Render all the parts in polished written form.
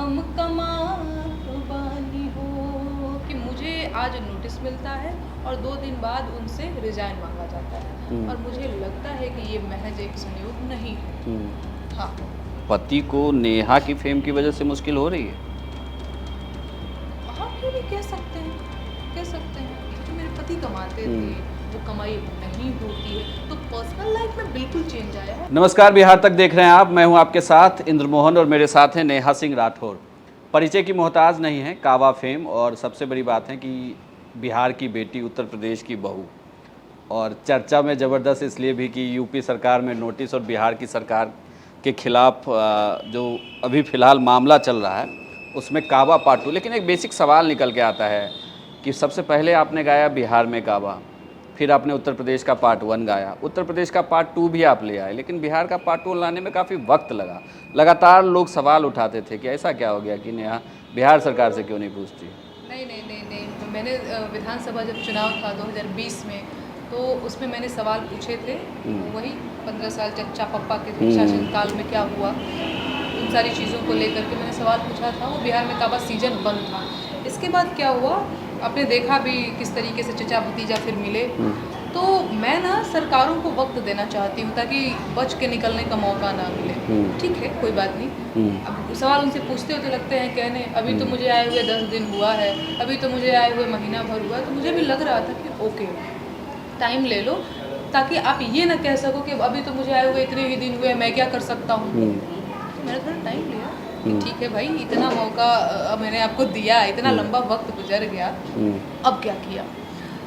हम कमात बानी हो, कि मुझे आज नोटिस मिलता है और 2 दिन बाद उनसे रिजाइन मांगा जाता है और मुझे लगता है कि ये महज एक संयोग नहीं है। हाँ, पति को नेहा की फेम की वजह से मुश्किल हो रही है? हाँ, क्यों नहीं कह सकते हैं, कह सकते हैं। क्योंकि मेरे पति कमाते थे, वो कमाई नहीं होती है, तो पर्सनल लाइफ में बिल्कुल चेंज आया है। नमस्कार, बिहार तक देख रहे हैं आप। मैं हूं आपके साथ इंद्र मोहन और मेरे साथ हैं नेहा सिंह राठौर। परिचय की मोहताज नहीं है, कावा फेम। और सबसे बड़ी बात है कि बिहार की बेटी, उत्तर प्रदेश की बहू, और चर्चा में ज़बरदस्त इसलिए भी कि यूपी सरकार में नोटिस और बिहार की सरकार के खिलाफ जो अभी फ़िलहाल मामला चल रहा है उसमें कावा पार्ट 2। लेकिन एक बेसिक सवाल निकल के आता है कि सबसे पहले आपने गाया बिहार में कावा, फिर आपने उत्तर प्रदेश का पार्ट 1 गाया, उत्तर प्रदेश का पार्ट 2 भी आप ले आए, लेकिन बिहार का पार्ट 2 लाने में काफ़ी वक्त लगा। लगातार लोग सवाल उठाते थे कि ऐसा क्या हो गया कि नेहा बिहार सरकार से क्यों नहीं पूछती? नहीं। तो मैंने विधानसभा जब चुनाव था 2020 में, तो उसमें मैंने सवाल पूछे थे। वही 15 साल चच्चा पप्पा के शासनकाल में क्या हुआ, उन सारी चीज़ों को लेकर के मैंने सवाल पूछा था। वो बिहार में काबा सीजन 1 था। इसके बाद क्या हुआ, आपने देखा भी किस तरीके से चचा भतीजा फिर मिले। तो मैं ना सरकारों को वक्त देना चाहती हूँ ताकि बच के निकलने का मौका ना मिले। ठीक है, कोई बात नहीं। अब सवाल उनसे पूछते हो तो लगते हैं कहने, अभी तो मुझे आए हुए 10 दिन हुआ है, अभी तो मुझे आए हुए महीना भर हुआ है। तो मुझे भी लग रहा था कि ओके, टाइम ले लो, ताकि आप ये ना कह सको कि अभी तो मुझे आए हुए इतने ही दिन हुए, मैं क्या कर सकता हूँ। तो मैंने थोड़ा टाइम लिया कि ठीक है भाई, इतना मौका मैंने आपको दिया, इतना लंबा वक्त गुजर गया, अब क्या किया।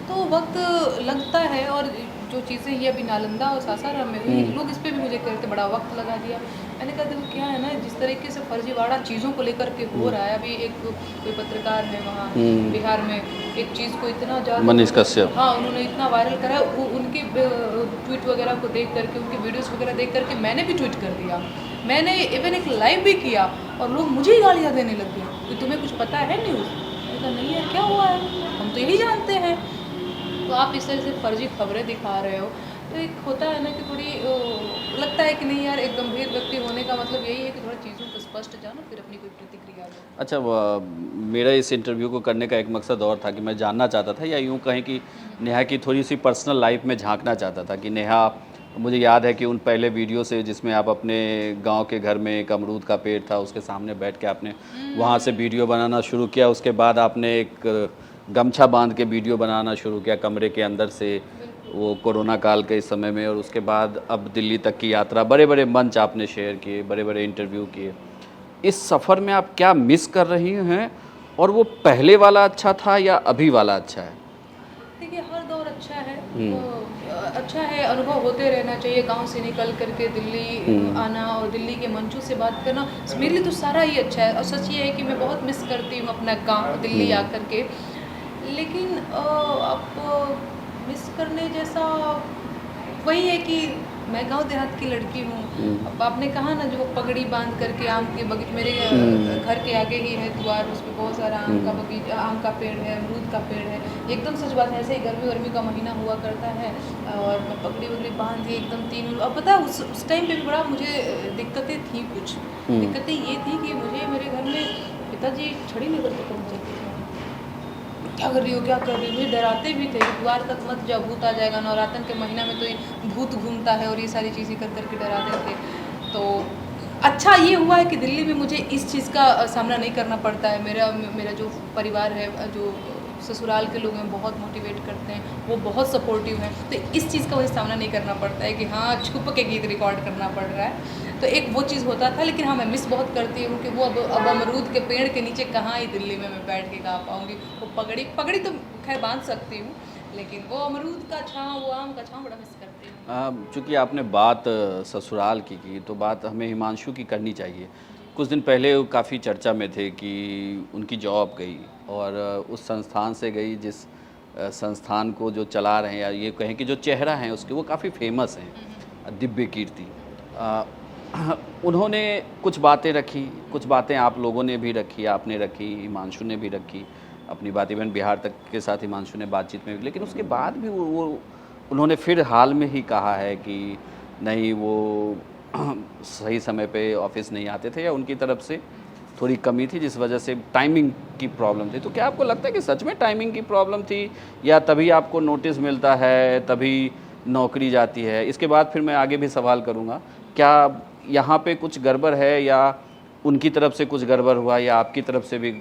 तो वक्त लगता है। और जो चीज़ें ये अभी नालंदा और सासाराम में हुई, लोग इस पे भी मुझे कहते बड़ा वक्त लगा दिया। मैंने कहा देखो क्या है ना, जिस तरीके से फर्जीवाड़ा चीज़ों को लेकर के हो रहा है। अभी एक कोई पत्रकार है वहाँ बिहार में, एक चीज़ को इतना ज़्यादा, मनीष कश्यप, हाँ, उन्होंने इतना वायरल करा। वो उनकी ट्वीट वगैरह को देख करके, उनकी वीडियोस वगैरह देख करके मैंने भी ट्वीट कर दिया। मैंने इवन एक लाइव भी किया और लोग मुझे ही गालियाँ देने लग गए कि तुम्हें कुछ पता है न्यूज़। मैंने कहा नहीं यार, क्या हुआ है, हम तो यही जानते हैं। तो आप इस तरह से फर्जी खबरें दिखा रहे हो, तो एक होता है ना कि थोड़ी लगता है कि नहीं यार, एक गंभीर व्यक्ति होने का मतलब यही है कि थोड़ा चीज़ों को स्पष्ट जानो, फिर अपनी कोई प्रतिक्रिया दो। अच्छा, मेरा इस इंटरव्यू को करने का एक मकसद और था कि मैं जानना चाहता था, या यूँ कहें कि नेहा की थोड़ी सी पर्सनल लाइफ में झांकना चाहता था कि नेहा, मुझे याद है कि उन पहले वीडियो से जिसमें आप अपने गांव के घर में एक अमरूद का पेड़ था उसके सामने बैठ के आपने वहाँ से वीडियो बनाना शुरू किया। उसके बाद आपने एक गमछा बांध के वीडियो बनाना शुरू किया कमरे के अंदर से, वो कोरोना काल के इस समय में। और उसके बाद अब दिल्ली तक की यात्रा, बड़े बड़े मंच आपने शेयर किए, बड़े बड़े इंटरव्यू किए। इस सफ़र में आप क्या मिस कर रही हैं, और वो पहले वाला अच्छा था या अभी वाला अच्छा है? देखिए, हर दौर अच्छा है। अच्छा है, अनुभव होते रहना चाहिए। गांव से निकल करके दिल्ली आना और दिल्ली के मंचों से बात करना, मेरे लिए तो सारा ही अच्छा है। और सच ये है कि मैं बहुत मिस करती हूँ अपना गांव, दिल्ली आकर के। लेकिन अब मिस करने जैसा वही है कि मैं गांव देहात की लड़की हूँ। अब आपने कहा ना, जो पगड़ी बांध करके आम के बगीचे, मेरे घर के आगे ही है द्वार, उस पर बहुत सारा आम का बगीचा, आम का पेड़ है, अमरूद का पेड़ है। एकदम सच बात है, ऐसे ही गर्मी का महीना हुआ करता है और मैं पगड़ी वगड़ी बांध दी एकदम 3। अब पता है उस टाइम पे भी बड़ा मुझे दिक्कतें थी। कुछ दिक्कतें ये थी कि मुझे मेरे घर में पिताजी छड़ी लेकर के पहुँच जाते थे, क्या कर रही हो, क्या कर रही हो। मुझे डराते भी थे, द्वार तक मत जाओ, भूत आ जाएगा। नवरात्र के महीना में तो ये भूत घूमता है, और ये सारी चीज़ें कर करके डराते थे। तो अच्छा ये हुआ है कि दिल्ली में मुझे इस चीज़ का सामना नहीं करना पड़ता है। मेरा जो परिवार है, जो ससुराल के लोग हैं, बहुत मोटिवेट करते हैं, वो बहुत सपोर्टिव हैं। तो इस चीज़ का मुझे सामना नहीं करना पड़ता है कि हाँ, छुप के गीत रिकॉर्ड करना पड़ रहा है। तो एक वो चीज़ होता था। लेकिन हाँ, मैं मिस बहुत करती हूँ कि वो अब अमरूद के पेड़ के नीचे कहाँ ही दिल्ली में मैं बैठ के गा पाऊँगी। वो पगड़ी तो खैर बांध सकती हूँ, लेकिन वो अमरूद का छाँव, वो आम का छाँव बड़ा मिस करती हूँ। चूँकि आपने बात ससुराल की तो बात हमें हिमांशु की करनी चाहिए। कुछ दिन पहले वो काफ़ी चर्चा में थे कि उनकी जॉब गई, और उस संस्थान से गई जिस संस्थान को जो चला रहे हैं, या ये कहें कि जो चेहरा हैं उसके, वो काफ़ी फेमस हैं, दिव्य कीर्ति। उन्होंने कुछ बातें रखी, कुछ बातें आप लोगों ने भी रखी, आपने रखी, हिमांशु ने भी रखी अपनी बात। इवन बिहार तक के साथ हिमांशु ने बातचीत में भी। लेकिन उसके बाद भी वो उन्होंने फिर हाल में ही कहा है कि नहीं, वो सही समय पे ऑफिस नहीं आते थे, या उनकी तरफ से थोड़ी कमी थी, जिस वजह से टाइमिंग की प्रॉब्लम थी। तो क्या आपको लगता है कि सच में टाइमिंग की प्रॉब्लम थी, या तभी आपको नोटिस मिलता है तभी नौकरी जाती है? इसके बाद फिर मैं आगे भी सवाल करूँगा। क्या यहाँ पे कुछ गड़बड़ है, या उनकी तरफ से कुछ गड़बड़ हुआ, या आपकी तरफ से भी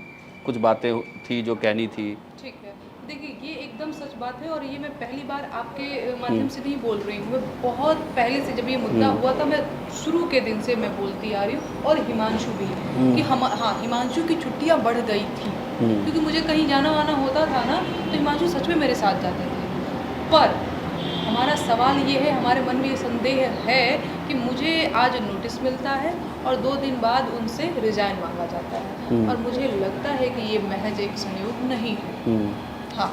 कुछ बातें थी जो कहनी थी? ठीक है, देखिए ये एकदम सच बात है, और ये मैं पहली बार आपके माध्यम से नहीं बोल रही हूँ। मैं बहुत पहले से, जब ये मुद्दा हुआ था, मैं शुरू के दिन से मैं बोलती आ रही हूँ, और हिमांशु भी, कि हिमांशु की छुट्टियाँ बढ़ गई थी, क्योंकि मुझे कहीं जाना वाना होता था ना, तो हिमांशु सच में मेरे साथ जाते थे। पर हमारा सवाल ये है, हमारे मन में ये संदेह है कि मुझे आज नोटिस मिलता है और 2 दिन बाद उनसे रिजाइन मांगा जाता है, और मुझे लगता है कि ये महज एक संयोग नहीं है। हाँ,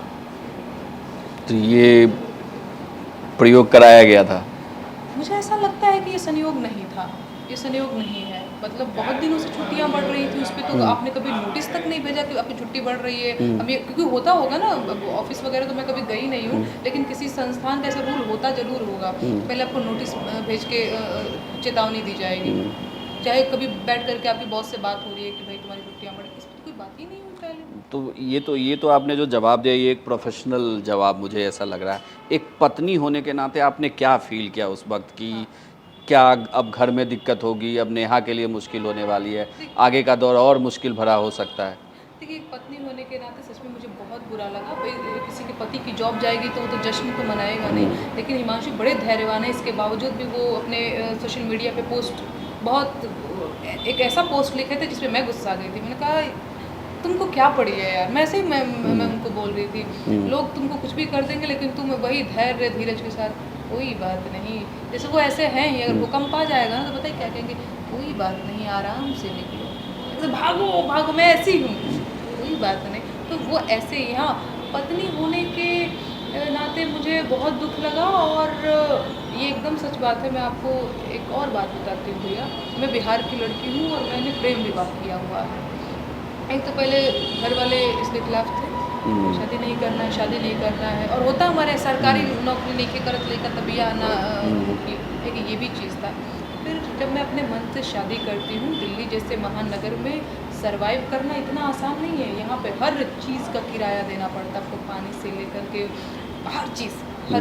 तो ये प्रयोग कराया गया था? मुझे ऐसा लगता है कि ये संयोग नहीं था, ये संयोग नहीं है। मतलब बहुत दिनों से छुट्टियां बढ़ रही थी, उस पर तो आपने कभी नोटिस तक नहीं भेजा कि आपकी छुट्टी बढ़ रही है। अब ये क्योंकि होता होगा ना, ऑफिस वगैरह तो मैं कभी गई नहीं हूँ, लेकिन किसी संस्थान का ऐसा रूल होता जरूर होगा। पहले आपको नोटिस भेज के चेतावनी दी जाएगी, चाहे कभी बैठ करके आपकी बॉस से बात हो रही है कि भाई तुम्हारी छुट्टियां बढ़, इस पर कोई बात ही नहीं हुई पहले। तो ये तो आपने जो जवाब दिया, ये एक प्रोफेशनल जवाब मुझे ऐसा लग रहा है। एक पत्नी होने के नाते आपने क्या फील किया उस वक्त कि क्या अब घर में दिक्कत होगी, अब नेहा के लिए मुश्किल होने वाली है, आगे का दौर और मुश्किल भरा हो सकता है? देखिए, एक पत्नी होने के नाते सच में मुझे बहुत बुरा लगा। भाई किसी के पति की जॉब जाएगी तो वो तो जश्न तो मनाएगा नहीं, लेकिन हिमांशु बड़े धैर्यवान है, इसके बावजूद भी वो अपने सोशल मीडिया पे पोस्ट, बहुत एक ऐसा पोस्ट लिखे थे जिसमें मैं गुस्सा आ गई थी। मैंने कहा तुमको क्या पड़ी है यार। मैं ऐसे ही मैं उनको बोल रही थी, लोग तुमको कुछ भी कर देंगे लेकिन तुम वही धैर्य धीरज के साथ, कोई बात नहीं। जैसे वो ऐसे हैं ही, अगर भूकंप आ जाएगा ना तो पता है क्या कहेंगे, कोई बात नहीं, आराम से निकलो, तो भागो भागो, मैं ऐसी हूँ, कोई बात नहीं। तो वो ऐसे ही, हाँ, पत्नी होने के नाते मुझे बहुत दुख लगा। और ये एकदम सच बात है। मैं आपको एक और बात बताती हूँ भैया, मैं बिहार की लड़की हूँ और मैंने प्रेम विवाह किया हुआ है। एक तो पहले घर वाले इसके खिलाफ थे, शादी नहीं करना है, शादी नहीं करना है, और होता हमारे सरकारी नौकरी नहीं के करत लेकर तभी आना होगी, लेकिन ये भी चीज़ था। फिर जब मैं अपने मन से शादी करती हूँ, दिल्ली जैसे महानगर में सरवाइव करना इतना आसान नहीं है। यहाँ पे हर चीज़ का किराया देना पड़ता है आपको, पानी से लेकर के हर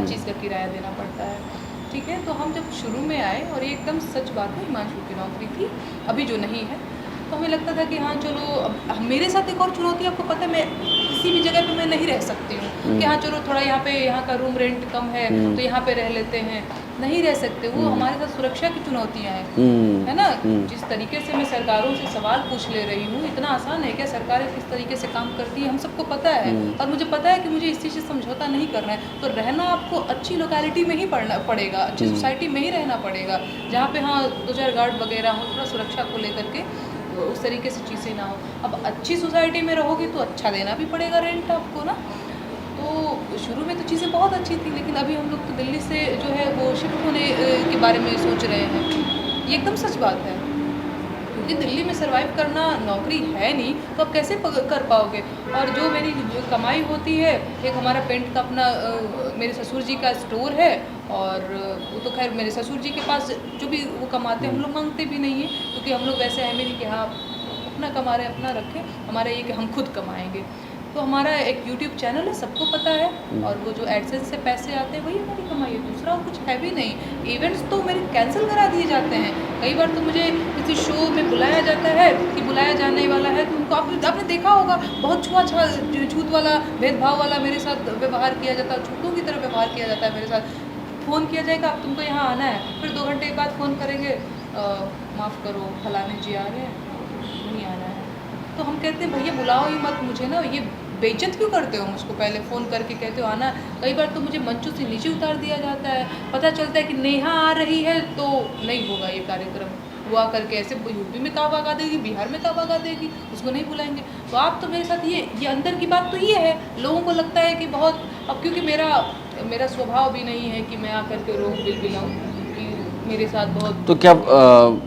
चीज़ का किराया देना पड़ता है। ठीक है, तो हम जब शुरू में आए, और ये एकदम सच बात है, हिमांशु की नौकरी थी, अभी जो नहीं है, तो हमें लगता था कि हाँ चलो, अब मेरे साथ एक और चुनौती, आपको पता है मैं किसी भी जगह पे मैं नहीं रह सकती हूँ कि हाँ चलो थोड़ा यहाँ का रूम रेंट कम है तो यहाँ पे रह लेते हैं, नहीं रह सकते। वो हमारे साथ सुरक्षा की चुनौतियाँ हैं, है ना। जिस तरीके से मैं सरकारों से सवाल पूछ ले रही हूँ, इतना आसान है क्या? सरकारें किस तरीके से काम करती है हम सबको पता है, और मुझे पता है कि मुझे इस चीज़ से समझौता नहीं करना है। तो रहना आपको अच्छी लोकेलिटी में ही पड़ेगा, अच्छी सोसाइटी में ही रहना पड़ेगा, जहाँ पे हाँ 2-4 गार्ड वगैरह हो, थोड़ा सुरक्षा को लेकर के उस तरीके से चीज़ें ना हो। अब अच्छी सोसाइटी में रहोगे तो अच्छा देना भी पड़ेगा रेंट आपको ना। तो शुरू में तो चीज़ें बहुत अच्छी थी, लेकिन अभी हम लोग तो दिल्ली से जो है वो शिफ्ट होने के बारे में सोच रहे हैं। ये एकदम सच बात है, क्योंकि दिल्ली में सर्वाइव करना, नौकरी है नहीं तो आप कैसे कर पाओगे। और जो मेरी कमाई होती है, एक हमारा पेंट का अपना मेरे ससुर जी का स्टोर है, और वो तो खैर मेरे ससुर जी के पास जो भी वो कमाते हैं, हम लोग मांगते भी नहीं हैं, क्योंकि हम लोग वैसे हैं नहीं कि हाँ अपना कमा रहे अपना रखें, हमारा ये कि हम खुद कमाएंगे। तो हमारा एक यूट्यूब चैनल है, सबको पता है, और वो जो एडसेंस से पैसे आते हैं वही हमारी कमाई है, दूसरा कुछ है भी नहीं। इवेंट्स तो मेरे कैंसिल करा दिए जाते हैं, कई बार तो मुझे किसी शो में बुलाया जाता है कि बुलाया जाने वाला है, तो उनको आपने देखा होगा, बहुत छूत वाला, भेदभाव वाला मेरे साथ व्यवहार किया जाता है, छूतों की तरह व्यवहार किया जाता है मेरे साथ। फ़ोन किया जाएगा, अब तुमको यहाँ आना है, फिर 2 घंटे के बाद फ़ोन करेंगे, माफ़ करो फलाने जी आ रहे हैं, नहीं आना है। तो हम कहते हैं भैया बुलाओ ही मत मुझे ना, ये बेइज्जत क्यों करते हो मुझको, पहले फ़ोन करके कहते हो आना। कई बार तो मुझे मंचों से नीचे उतार दिया जाता है, पता चलता है कि नेहा आ रही है तो नहीं होगा ये कार्यक्रम, हुआ करके ऐसे यूपी में कहाँ भगा देगी, बिहार में कहाँ भगा देगी, उसको नहीं बुलाएंगे। तो आप तो मेरे साथ ये अंदर की बात तो ये है, लोगों को लगता है कि बहुत, अब क्योंकि मेरा स्वभाव भी नहीं है कि मैं आकर के रोक बिलबिलाऊं कि मेरे साथ बहुत। तो क्या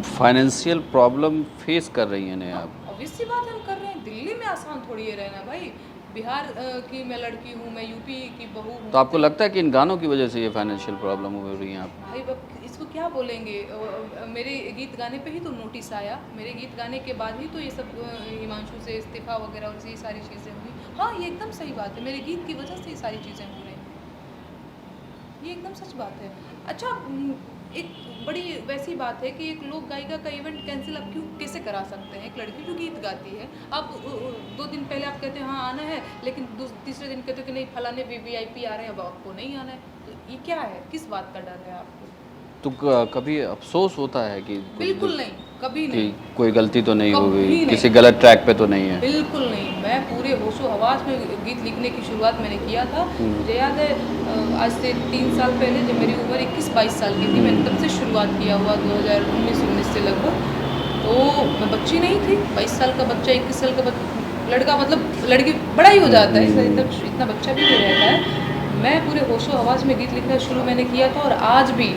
फाइनेंशियल प्रॉब्लम फेस कर रही हैं नेहा आप? ऑब्वियस सी बात हम कर रहे हैं, दिल्ली में आसान थोड़ी है रहना भाई, बिहार की मैं लड़की हूँ, मैं यूपी की बहू हूँ। तो आपको लगता है कि इन गानों की वजह से ये फाइनेंशियल प्रॉब्लम हो रही है आप? भाई इस इसको क्या बोलेंगे, मेरे गीत गाने पे ही तो नोटिस आया, मेरे गीत गाने के बाद ही तो ये सब हिमांशु से इस्तीफा वगैरह और ये सारी चीज़ें हुई। हाँ, ये एकदम सही बात है, मेरे गीत की वजह से ये सारी चीज़ें हो रही, ये एकदम सच बात है। अच्छा, एक बड़ी वैसी बात है कि एक लोक गायिका का इवेंट कैंसिल आप क्यों कैसे करा सकते हैं? एक लड़की जो गीत गाती है, आप 2 दिन पहले आप कहते हैं हाँ आना है, लेकिन तीसरे दिन कहते हो कि नहीं फलाने वीवीआईपी आ रहे हैं, अब आपको नहीं आना है, तो ये क्या है? किस बात का डर है आपको? तो कभी अफसोस होता है कि बिल्कुल नहीं, कभी कि नहीं, कोई गलती तो नहीं हो कभी गई, नहीं। किसी गलत ट्रैक पे तो नहीं है? बिल्कुल नहीं, मैं पूरे होशो हवास में गीत लिखने की शुरुआत मैंने किया था। मुझे याद है आज से 3 साल पहले जब मेरी उम्र 21-22 साल की थी, मैंने तब से शुरुआत किया हुआ 2019-19 से लगभग। तो मैं बच्ची नहीं थी, 22 साल का बच्चा, 21 साल का लड़का, मतलब लड़की बड़ा ही हो जाता है, इतना बच्चा भी नहीं रहता है। मैं पूरे होशो हवास में गीत लिखना शुरू मैंने किया था, और आज भी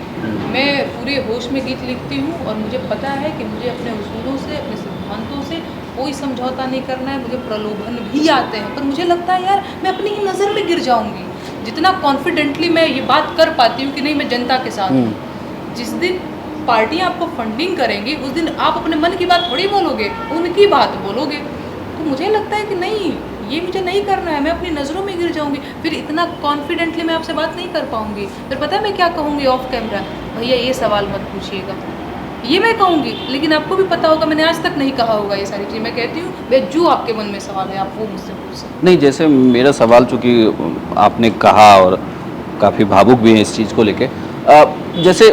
मैं पूरे होश में गीत लिखती हूँ, और मुझे पता है कि मुझे अपने उसूलों से, अपने सिद्धांतों से कोई समझौता नहीं करना है। मुझे प्रलोभन भी आते हैं, पर मुझे लगता है यार मैं अपनी ही नज़र में गिर जाऊंगी। जितना कॉन्फिडेंटली मैं ये बात कर पाती हूँ कि नहीं मैं जनता के साथ हूँ, जिस दिन पार्टियाँ आपको फंडिंग करेंगी उस दिन आप अपने मन की बात थोड़ी बोलोगे, उनकी बात बोलोगे। तो मुझे लगता है कि नहीं, ये मुझे नहीं करना है, मैं अपनी नज़रों में गिर जाऊंगी, फिर इतना कॉन्फिडेंटली मैं आपसे बात नहीं कर पाऊंगी। फिर पता है मैं क्या कहूँगी ऑफ कैमरा, भैया ये सवाल मत पूछिएगा, ये मैं कहूँगी। लेकिन आपको भी पता होगा मैंने आज तक नहीं कहा होगा ये सारी चीज़। मैं कहती हूँ भाई जो आपके मन में सवाल है आप वो मुझसे पूछ सकते। नहीं, जैसे मेरा सवाल, चूँकि आपने कहा और काफ़ी भावुक भी हैं इस चीज़ को लेके, जैसे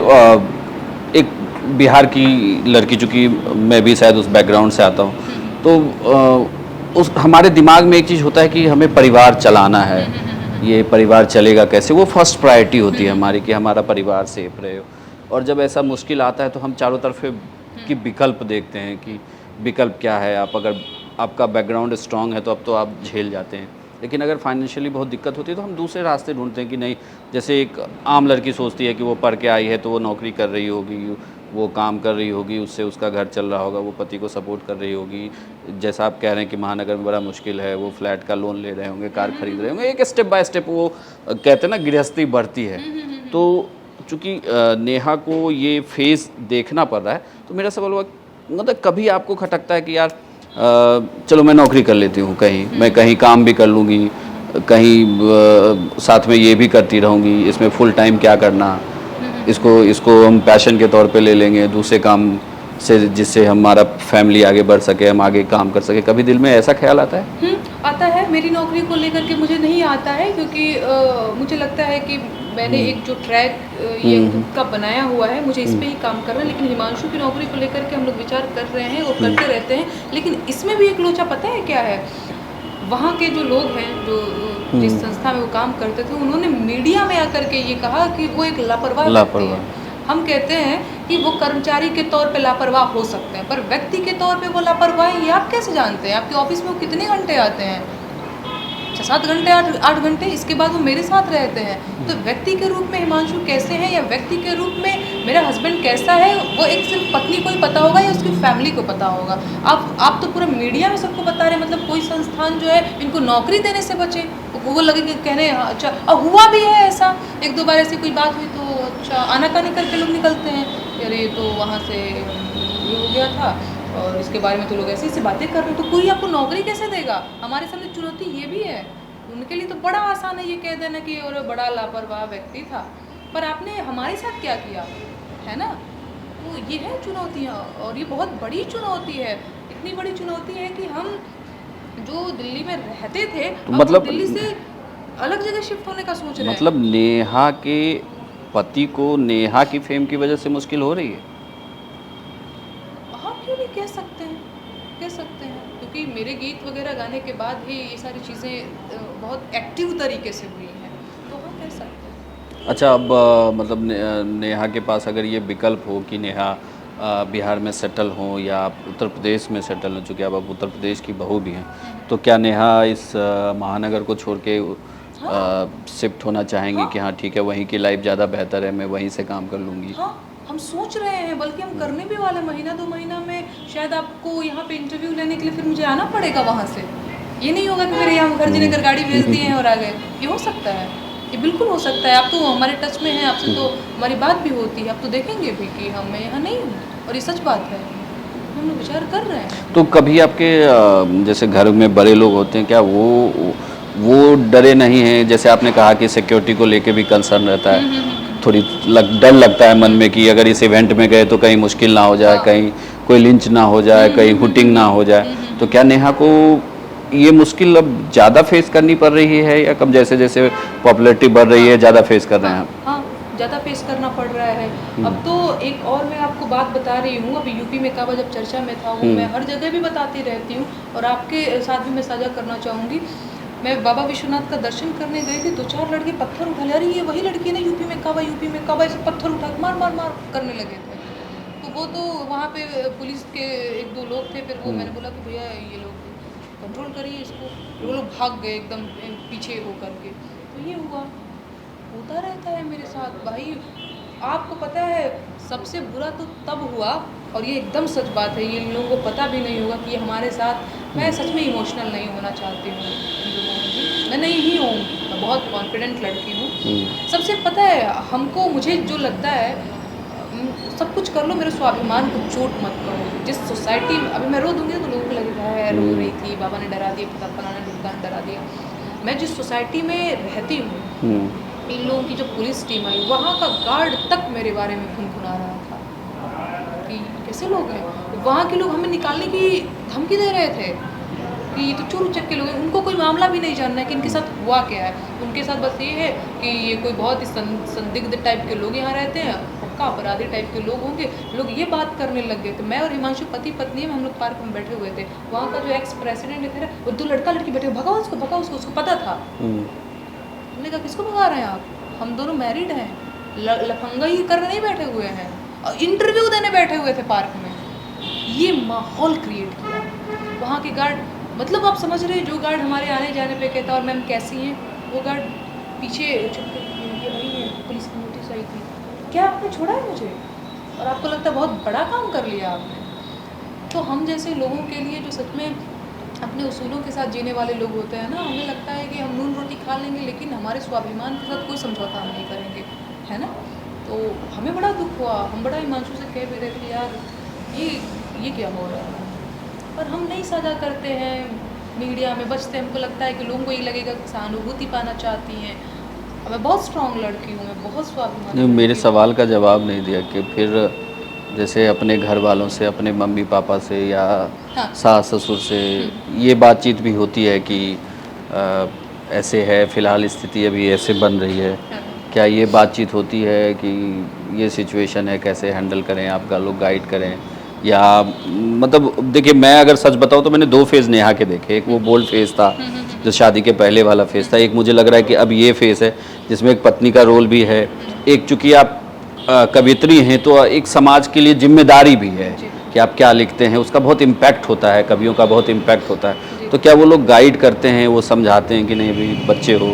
एक बिहार की लड़की, चूँकि मैं भी शायद उस बैकग्राउंड से आता हूँ, तो उस हमारे दिमाग में एक चीज़ होता है कि हमें परिवार चलाना है, ये परिवार चलेगा कैसे, वो फर्स्ट प्रायोरिटी होती है हमारी कि हमारा परिवार सेफ रहे। और जब ऐसा मुश्किल आता है तो हम चारों तरफ की विकल्प देखते हैं कि विकल्प क्या है। आप अगर आपका बैकग्राउंड स्ट्रांग है तो अब तो आप झेल जाते हैं, लेकिन अगर फाइनेंशियली बहुत दिक्कत होती है तो हम दूसरे रास्ते ढूंढते हैं कि नहीं, जैसे एक आम लड़की सोचती है कि वो पढ़ के आई है तो वो नौकरी कर रही होगी, वो काम कर रही होगी, उससे उसका घर चल रहा होगा, वो पति को सपोर्ट कर रही होगी। जैसा आप कह रहे हैं कि महानगर में बड़ा मुश्किल है, वो फ्लैट का लोन ले रहे होंगे, कार खरीद रहे होंगे, एक स्टेप बाय स्टेप वो कहते हैं ना गृहस्थी बढ़ती है। तो चूँकि नेहा को ये फेज़ देखना पड़ रहा है, तो मेरा सवाल हुआ, मतलब कभी आपको खटकता है कि यार चलो मैं नौकरी कर लेती हूँ, कहीं मैं कहीं काम भी कर लूँगी, कहीं साथ में ये भी करती रहूँगी, इसमें फुल टाइम क्या करना, इसको हम पैशन के तौर पे ले लेंगे दूसरे काम से, जिससे हमारा फैमिली आगे बढ़ सके, हम आगे काम कर सके। कभी दिल में ऐसा ख्याल आता है? आता है। मेरी नौकरी को लेकर के मुझे नहीं आता है, क्योंकि मुझे लगता है कि मैंने एक जो ट्रैक ये खुद का बनाया हुआ है, मुझे इस पे ही काम करना है। लेकिन हिमांशु की नौकरी को लेकर के हम लोग विचार कर रहे हैं और करते रहते हैं। लेकिन इसमें भी एक लोचा पता है क्या है, वहाँ के जो लोग हैं, जो जिस संस्था में वो काम करते थे, उन्होंने मीडिया में आकर के ये कहा कि वो एक लापरवाह व्यक्ति है। हम कहते हैं कि वो कर्मचारी के तौर पे लापरवाह हो सकते हैं, पर व्यक्ति के तौर पे वो लापरवाह है, ये आप कैसे जानते हैं? आपके ऑफिस में वो कितने घंटे आते हैं? 6-7 घंटे, 8 घंटे, इसके बाद वो मेरे साथ रहते हैं। तो व्यक्ति के रूप में हिमांशु कैसे हैं, या व्यक्ति के रूप में मेरा हस्बैंड कैसा है, वो एक सिर्फ पत्नी को ही पता होगा या उसकी फैमिली को पता होगा। आप तो पूरा मीडिया में सबको बता रहे हैं, मतलब कोई संस्थान जो है इनको नौकरी देने से बचे, वो लगे कि कहने अच्छा। और हुआ भी है ऐसा, 1-2 बार ऐसी कोई बात हुई तो अच्छा आनाकानी करके लोग निकलते हैं, यार ये तो वहाँ से ये हो गया था और इसके बारे में तो लोग ऐसी बातें कर रहे हैं, तो कोई आपको नौकरी कैसे देगा? हमारे सामने चुनौती ये भी है। उनके लिए तो बड़ा आसान है ये कह देना कि और बड़ा लापरवाह व्यक्ति था, पर आपने हमारे साथ क्या किया, है ना? तो ये है चुनौतियाँ, और ये बहुत बड़ी चुनौती है। इतनी बड़ी चुनौती है कि हम जो दिल्ली में रहते थे, तो अब मतलब दिल्ली से अलग जगह शिफ्ट होने का सोच रहे हैं। मतलब नेहा के पति को नेहा की फेम की वजह से मुश्किल हो रही है? हाँ, क्यों नहीं, कह सकते हैं, कह सकते हैं, क्योंकि मेरे गीत वगैरह गाने के बाद ही ये सारी चीज़ें बहुत एक्टिव तरीके से हुई हैं, तो हाँ कह सकते हैं। अच्छा, अब मतलब नेहा के पास अगर ये विकल्प हो कि नेहा बिहार में सेटल हो या आप उत्तर प्रदेश में सेटल हो, चूँकि अब उत्तर प्रदेश की बहू भी हैं, तो क्या नेहा इस महानगर को छोड़ के शिफ्ट होना चाहेंगी? कि हाँ ठीक है, वहीं की लाइफ ज़्यादा बेहतर है, मैं वहीं से काम कर लूँगी? हाँ, हम सोच रहे हैं, बल्कि हम करने भी वाले, 1-2 महीना में शायद आपको यहाँ पे इंटरव्यू लेने के लिए फिर मुझे आना पड़ेगा वहाँ से। ये नहीं होगा कि मेरे यहाँ घर जी ने गाड़ी भेज दी है और आ गए, ये हो सकता है। ये बिल्कुल हो सकता है। आप तो हमारे टच में हैं, आपसे तो हमारी बात भी होती है, आप तो देखेंगे भी कि हाँ मैं यहाँ नहीं हूँ और ये सच बात है। हम लोग विचार कर रहे हैं। तो कभी आपके जैसे घर में बड़े लोग होते हैं, क्या वो डरे नहीं हैं? जैसे आपने कहा कि सिक्योरिटी को लेके भी कंसर्न रहता है, थोड़ी डर लगता है मन में कि अगर इस इवेंट में गए तो कहीं मुश्किल ना हो जाए, हाँ। कहीं कोई लिंच ना हो जाए, कहीं हुटिंग ना हो जाए। तो क्या नेहा को ये मुश्किल अब ज़्यादा फेस करनी पड़ रही है, या कब जैसे जैसे पॉपुलैरिटी बढ़ रही है ज़्यादा फेस कर रहे हैं हाँ, आप? हाँ, ज़्यादा फेस करना पड़ रहा है। अब तो एक और मैं आपको बात बता रही हूँ, अभी यूपी में काबा जब चर्चा में था, वो मैं हर जगह भी बताती रहती हूँ और आपके साथ भी मैं साझा करना चाहूँगी। मैं बाबा विश्वनाथ का दर्शन करने गई थी, 2-4 लड़के पत्थर उठा ले, अरे ये वही लड़की है ना यूपी में काबा, ऐसे पत्थर उठा के मार मार मार करने लगे थे। तो वो तो वहाँ पे पुलिस के 1-2 लोग थे, फिर वो मैंने बोला कि भैया ये लोग कंट्रोल करिए इसको। वो लोग भाग गए एकदम पीछे हो करके। तो ये हुआ, होता रहता है मेरे साथ भाई। आपको पता है सबसे बुरा तो तब हुआ, और ये एकदम सच बात है, ये लोगों को पता भी नहीं होगा कि ये हमारे साथ। मैं सच में इमोशनल नहीं होना चाहती हूँ इंदु मोहन जी, मैं नहीं ही हूँ, मैं बहुत कॉन्फिडेंट लड़की हूँ। सबसे पता है हमको, मुझे जो लगता है सब कुछ कर लो, मेरे स्वाभिमान को चोट मत करो। जिस सोसाइटी में अभी मैं रो दूंगी तो लोगों को लगेगा है रो रही थी, बाबा ने डरा दिया, पता फलाना ढिमकाना डरा दिया। मैं जिस सोसाइटी में रहती हूँ, इन लोगों की जो पुलिस टीम आई, वहाँ का गार्ड तक मेरे बारे में फुनफुना रहा था कि कैसे लोग हैं। वहाँ के लोग हमें निकालने की धमकी दे रहे थे कि ये तो चोर उचक्के लोग हैं, उनको कोई मामला भी नहीं जानना है कि इनके साथ हुआ क्या है। उनके साथ बस ये है कि ये कोई बहुत ही संदिग्ध टाइप के लोग यहाँ रहते हैं, पक्का अपराधी टाइप के लोग होंगे। लोग ये बात करने लग गए थे। मैं और हिमांशु पति पत्नी में हम लोग पार्क में बैठे हुए थे, वहाँ का जो एक्स प्रेसिडेंट थे, वो 2 लड़का लड़की बैठे, भगाओ उसको, उसको पता था। हमने कहा किसको भगा रहे हैं आप, हम दोनों मैरिड हैं, लफंगा ही करने नहीं बैठे हुए हैं, और इंटरव्यू देने बैठे हुए थे पार्क में। ये माहौल क्रिएट किया वहाँ के गार्ड। मतलब आप समझ रहे हैं, जो गार्ड हमारे आने जाने पे कहता और मैम कैसी हैं, वो गार्ड पीछे छुप के ये वही है, पुलिस की नोटिस आई थी, क्या आपने छोड़ा है मुझे, और आपको लगता है बहुत बड़ा काम कर लिया आपने। तो हम जैसे लोगों के लिए जो सच में अपने उसूलों के साथ जीने वाले लोग होते हैं ना, हमें लगता है कि हम नून रोटी खा लेंगे, लेकिन हमारे स्वाभिमान के साथ कोई समझौता हम नहीं करेंगे, है ना। तो हमें बड़ा दुख हुआ, हम बड़ा हिमांशु से कह भी रहे थे यार ये क्या हो रहा है, पर हम नहीं साझा करते हैं, मीडिया में बचते हैं। हमको लगता है कि लोगों को ये लगेगा कि सहानुभूति पाना चाहती हैं। और मैं बहुत स्ट्रॉन्ग लड़की हूँ, मैं बहुत स्वाभिमानी नहीं, मेरे लड़की हूँ। सवाल का जवाब नहीं दिया कि फिर जैसे अपने घर वालों से, अपने मम्मी पापा से या हाँ। सास ससुर से ये बातचीत भी होती है कि ऐसे है, फिलहाल स्थिति अभी ऐसे बन रही है, हाँ। क्या ये बातचीत होती है कि ये सिचुएशन है, कैसे हैंडल करें, आपका लोग गाइड करें? या मतलब देखिए, मैं अगर सच बताऊं तो मैंने 2 फेज़ नेहा के देखे। एक वो बोल्ड फेज़ था जो शादी के पहले वाला फेज़ था, एक मुझे लग रहा है कि अब ये फेज़ है जिसमें एक पत्नी का रोल भी है। एक चूँकि आप कवियत्री हैं तो एक समाज के लिए जिम्मेदारी भी है जी। कि आप क्या लिखते हैं, उसका बहुत इम्पैक्ट होता है, कवियों का बहुत इम्पैक्ट होता है। जी। तो क्या वो लोग गाइड करते हैं, वो समझाते हैं कि नहीं भाई बच्चे हो,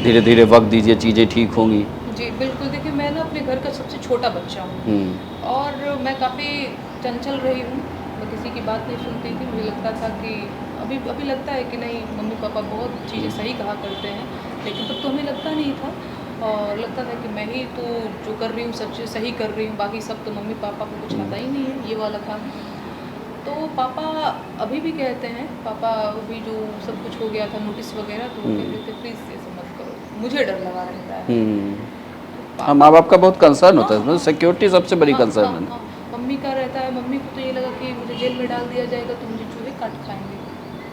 धीरे धीरे वक्त दीजिए, चीज़ें ठीक होंगी? जी बिल्कुल, देखिए मैं ना अपने घर का सबसे छोटा बच्चा हूँ, और मैं काफ़ी चंचल रही हूँ, मैं किसी की बात नहीं सुनती थी। मुझे लगता था कि अभी अभी लगता है कि नहीं, मम्मी पापा बहुत चीज़ें सही कहा करते हैं, लेकिन तब तो हमें लगता नहीं था, और लगता था कि मैं ही तो जो कर रही हूँ सच सही कर रही हूँ, बाकी सब तो मम्मी पापा को कुछ आता ही नहीं है, ये वाला था। तो पापा अभी भी कहते हैं, पापा अभी जो सब कुछ हो गया था नोटिस वगैरह, तो वो कहते थे प्लीज़ ऐसे मत करो, मुझे डर लगा रहता है। हाँ, माँ बाप का बहुत कंसर्न होता हाँ, है, सिक्योरिटी सबसे बड़ी हाँ, कंसर्न हाँ, है। हाँ। मम्मी का रहता है, मम्मी को तो ये लगा कि मुझे जेल में डाल दिया जाएगा तो मुझे चूहे काट खाएंगे।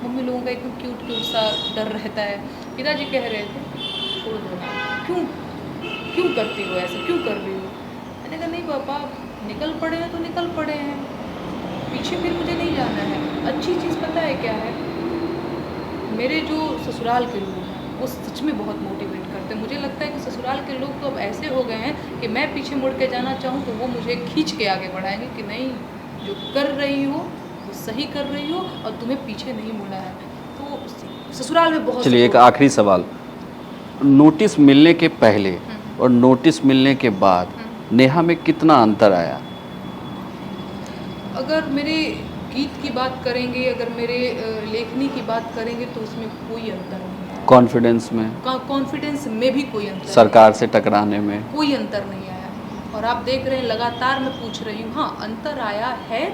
मम्मी लोगों का एकदम क्यूट क्यूट सा डर रहता है। पिताजी कह रहे थे छोड़ दो ना, क्यों क्यों करती हो ऐसा, क्यों कर रही हो। मैंने कहा नहीं पापा, निकल पड़े हैं तो निकल पड़े हैं, पीछे फिर मुझे नहीं जाना है। अच्छी चीज़ पता है क्या है, मेरे जो ससुराल के लोग हैं वो सच में बहुत मोटिवेट करते हैं। मुझे लगता है कि ससुराल के लोग तो अब ऐसे हो गए हैं कि मैं पीछे मुड़ के जाना चाहूँ तो वो मुझे खींच के आगे बढ़ाएंगे कि नहीं, जो कर रही हो वो सही कर रही हो और तुम्हें पीछे नहीं मुड़ना है। तो ससुराल में बहुत चलिए, एक support आखिरी सवाल, नोटिस मिलने के पहले और नोटिस मिलने के बाद नेहा में कितना अंतर आया? अगर मेरे गीत की बात करेंगे, अगर मेरे लेखनी की बात करेंगे तो उसमें कोई अंतर नहीं है। कॉन्फिडेंस में, कॉन्फिडेंस में भी कोई अंतर सरकार से टकराने में कोई अंतर नहीं आया। और आप देख रहे हैं लगातार मैं पूछ रही हूँ, हाँ अंतर आया है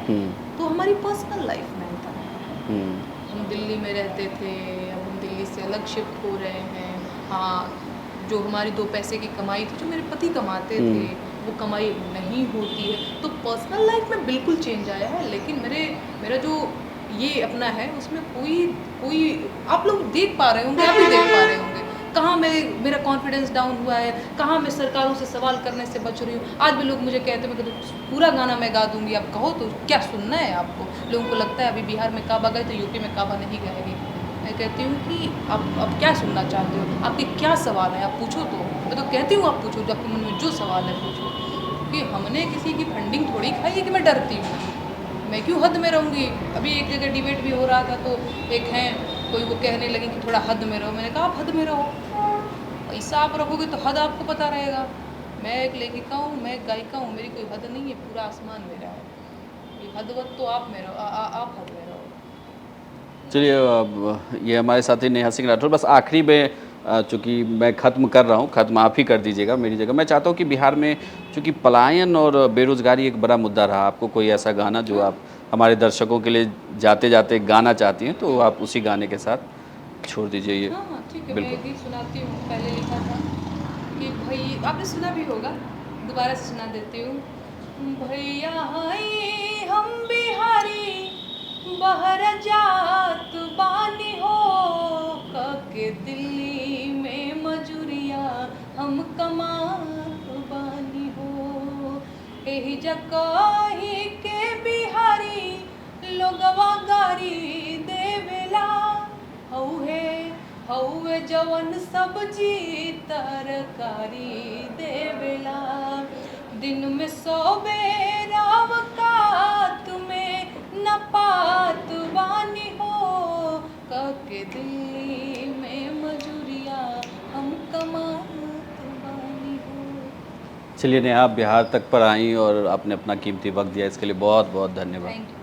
तो हमारी पर्सनल लाइफ में अंतर आया है। हम दिल्ली में रहते थे, अब हम दिल्ली से अलग शिफ्ट हो रहे हैं। हाँ, जो हमारी 2 पैसे की कमाई थी, जो मेरे पति कमाते थे, वो कमाई नहीं होती है, तो पर्सनल लाइफ में बिल्कुल चेंज आया है। लेकिन मेरा जो ये अपना है उसमें कोई आप लोग देख पा रहे होंगे, आप भी देख पा रहे होंगे कहाँ मेरा कॉन्फिडेंस डाउन हुआ है, कहाँ मैं सरकारों से सवाल करने से बच रही हूँ। आज भी लोग मुझे कहते हैं कि पूरा गाना मैं गा दूंगी, आप कहो तो क्या सुनना है आपको। लोगों को लगता है अभी बिहार में काबा गए तो यूपी में काबा नहीं गाएगी। मैं कहती हूँ कि आप क्या सुनना चाहते हो, आपके क्या सवाल है, आप पूछो। तो मैं तो कहती हूँ आप पूछो, जो आपके मन में जो सवाल है पूछो, क्योंकि हमने किसी की फंडिंग थोड़ी खाई है कि मैं डरती हूँ। मैं क्यों हद में रहूँगी। अभी एक जगह डिबेट भी हो रहा था तो एक हैं कोई वो कहने लगे कि थोड़ा हद में रहो। मैंने कहा आप हद में रहो, पैसा आप रखोगे तो हद आपको पता रहेगा। मैं एक लेखिका हूँ, मैं एक गायिका हूँ, मेरी कोई हद नहीं है, पूरा आसमान मेरा है। ये हद वद तो आप में रहो, आप हद में रहो। चलिए, अब ये हमारे साथी नेहा सिंह राठौर। बस आखिरी में चूँकि मैं ख़त्म कर रहा हूँ, ख़त्म आप ही कर दीजिएगा मेरी जगह। मैं चाहता हूँ कि बिहार में चूँकि पलायन और बेरोज़गारी एक बड़ा मुद्दा रहा, आपको कोई ऐसा गाना जो आप हमारे दर्शकों के लिए जाते जाते गाना चाहती हैं तो आप उसी गाने के साथ छोड़ दीजिए ये। हाँ ठीक है, मैं एक गीत सुनाती हूँ। पहले लिखा था कि भाई, आपने सुना भी होगा, दोबारा से सुना देती हूँ। भैया हाय हम बिहारी बहर जात बानी हो, के दिल्ली में मजूरिया हम कमात बानी हो। एही जगही के बिहारी लोगवा गारी देवेला, हौवे जवन सब्जी तरकारी देवेला। दिन में 100 बेर आवकात में न पात बानी हो, के दिल्ली में मजूरिया हम कमात बानी हो। चलिए नेहा, आप बिहार तक पर आई और आपने अपना कीमती वक्त दिया, इसके लिए बहुत बहुत धन्यवाद। Thank you.